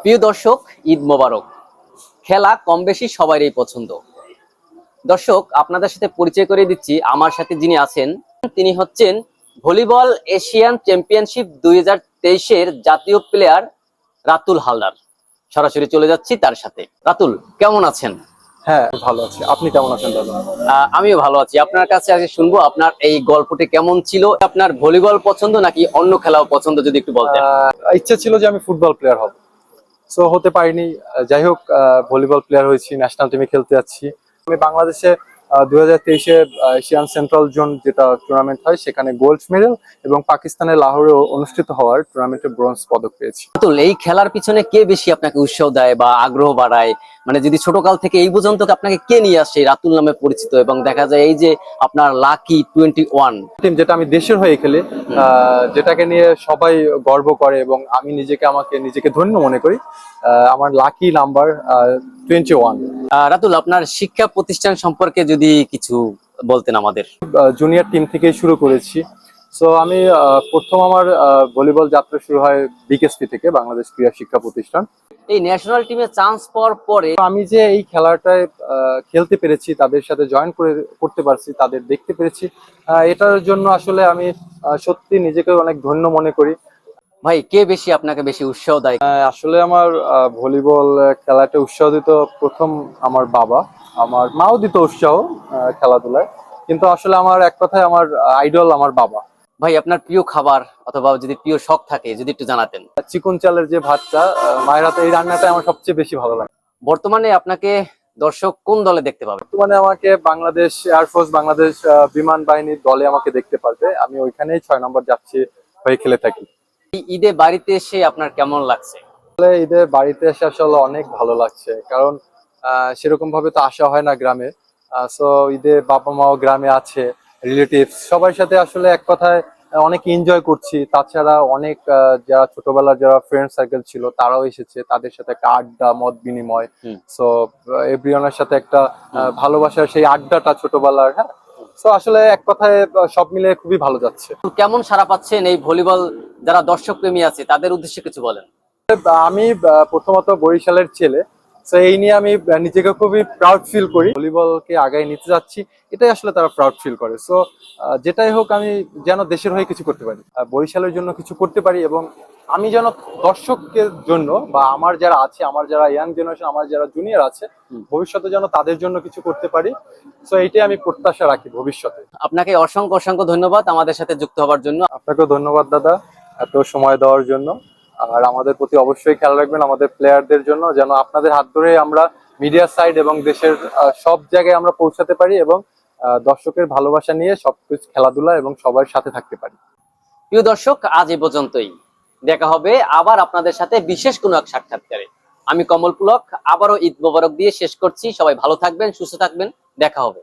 প্রিয় দর্শক, ঈদ মোবারক। খেলা কম বেশি সবারই পছন্দ। দর্শক, আপনাদের সাথে পরিচয় করে দিচ্ছি, আমার সাথে যিনি আছেন তিনি হচ্ছেন ভলিবল এশিয়ান চ্যাম্পিয়নশিপ 2023-এর জাতীয় প্লেয়ার রাতুল হালদার। সরাসরি চলে যাচ্ছি তার সাথে। রাতুল, কেমন আছেন? হ্যাঁ, ভালো আছি। আপনি কেমন আছেন দাদা? আমিও ভালো আছি। আপনার কাছে আজকে শুনবো আপনার এই গল্পটি কেমন ছিল। আপনার ভলিবল পছন্দ নাকি অন্য খেলাও পছন্দ, যদি একটু বলতেন। ইচ্ছা ছিল যে আমি ফুটবল প্লেয়ার হব, সো হতে পারিনি। যাই হোক, ভলিবল প্লেয়ার হয়েছি, ন্যাশনাল টিমে খেলতে যাচ্ছি। আমি বাংলাদেশে 2023-এ এশিয়ান সেন্ট্রাল জোন যেটা টুর্নামেন্ট হয় সেখানে গোল্ড মেডেল এবং পাকিস্তানের লাহোরে অনুষ্ঠিত হওয়ার টুর্নামেন্টে ব্রোঞ্জ পদক পেয়েছি। রাতুল, এই খেলার পিছনে কে বেশি আপনাকে উৎসাহ দেয় বা আগ্রহ বাড়ায়? মানে যদি ছোটকাল থেকে এই পর্যন্ত আপনাকে কে নিয়ে আসে রাতুল নামে পরিচিত, এবং দেখা যায় এই যে আপনার লাকি 21 টিম যেটা আমি দেশের হয়ে খেলি, যেটাকে নিয়ে সবাই গর্ব করে এবং আমি নিজেকে ধন্য মনে করি। আমার লাকি নাম্বার 21। রাতুল, আপনার শিক্ষা প্রতিষ্ঠান সম্পর্কে যদি কিছু বলতেন আমাদের। জুনিয়র টিম থেকেই শুরু করেছি। সো আমি প্রথম আমার ভলিবল যাত্রা শুরু হয় বিকেএসপি থেকে, বাংলাদেশ ক্রীড়া শিক্ষা প্রতিষ্ঠান। এই ন্যাশনাল টিমে চান্স পাওয়ার পরে আমি যে এই খেলাটায় খেলতে পেরেছি, তাদের সাথে জয়েন করতে পারছি, তাদের দেখতে পেরেছি, এটার জন্য আসলে আমি সত্যি নিজেকে অনেক ধন্য মনে করি। ভাই, কে বেশি আপনাকে বেশি উৎসাহ দেয়? আসলে আমার ভলিবল খেলাটা উৎসাহ দিত প্রথম আমার বাবা। আমার মাও দিত উৎসাহ খেলাধুলায়, কিন্তু আসলে আমার এক কথায় আমার আইডল আমার বাবা। ভাই, আপনার প্রিয় খাবার অথবা যদি প্রিয় শখ থাকে যদি একটু জানাতেন। চিকন চালের যে ভাতটা, মায়ের হাতে, এই রান্নাটা আমার সবচেয়ে বেশি ভালো লাগে। বর্তমানে আপনাকে দর্শক কোন দলে দেখতে পাবে? মানে আমাকে বাংলাদেশ এয়ারফোর্স, বাংলাদেশ বিমান বাহিনীর দলে আমাকে দেখতে পারবে। আমি ওইখানেই 6 নম্বর যাচ্ছি হয়ে খেলে থাকি। এই ঈদে বাড়িতে এসে আপনার কেমন লাগছে? ঈদে বাড়িতে এসে আসলে অনেক ভালো লাগছে, কারণ সেরকম ভাবে তো আসা হয় না গ্রামে। সো ঈদে বাবা মাও গ্রামে আছে, রিলেটিভস সবার সাথে আসলে এক কথায় অনেক এনজয় করছি। তাছাড়া অনেক যারা ছোটবেলার যারা ফ্রেন্ড সার্কেল ছিল তারাও এসেছে, তাদের সাথে একটা আড্ডা মত বিনিময়। সো এভরিওয়ানের সাথে একটা ভালোবাসার সেই আড্ডাটা ছোটবেলার, হ্যাঁ। সো আসলে এক কথায় সব মিলে খুবই ভালো যাচ্ছে। কেমন সাড়া পাচ্ছেন এই ভলিবল যারা দর্শক প্রেমী আছে তাদের উদ্দেশ্যে কিছু বলেন। আমি প্রথমত বরিশালের ছেলে, তো এই নিয়ে আমি নিজেকে খুবই প্রাউড ফিল করি। ভলিবলকে আগায় নিতে যাচ্ছি, এটাই আসলে তারা প্রাউড ফিল করে। সো যেটাই হোক, আমি যেন দেশের হয়ে কিছু করতে পারি, বরিশালের জন্য কিছু করতে পারি, এবং আমি যেন দর্শকের জন্য বা আমার যারা আছে, আমার যারা ইয়াং জেনারেশন, আমার যারা জুনিয়র আছে, ভবিষ্যতে যেন তাদের জন্য কিছু করতে পারি। সো এইটাই আমি প্রত্যাশা রাখি ভবিষ্যতে। আপনাকে অসংখ্য অসংখ্য ধন্যবাদ আমাদের সাথে যুক্ত হওয়ার জন্য। আপনাকেও ধন্যবাদ দাদা, এত সময় দেওয়ার জন্য। আর আমাদের প্রতি অবশ্যই খেয়াল রাখবেন, আমাদের প্লেয়ারদের জন্য, যেন আপনাদের হাত ধরে আমরা মিডিয়া সাইড এবং দেশের সব জায়গায় আমরা পৌঁছাতে পারি এবং দর্শকের ভালোবাসা নিয়ে সবকিছু খেলাধুলা এবং সবার সাথে থাকতে পারি। প্রিয় দর্শক, আজ এই পর্যন্তই। দেখা হবে আবার আপনাদের সাথে বিশেষ কোনো এক সাক্ষাৎকারে। আমি কমল পুলক আবারও ঈদ মোবারক দিয়ে শেষ করছি। সবাই ভালো থাকবেন, সুস্থ থাকবেন। দেখা হবে।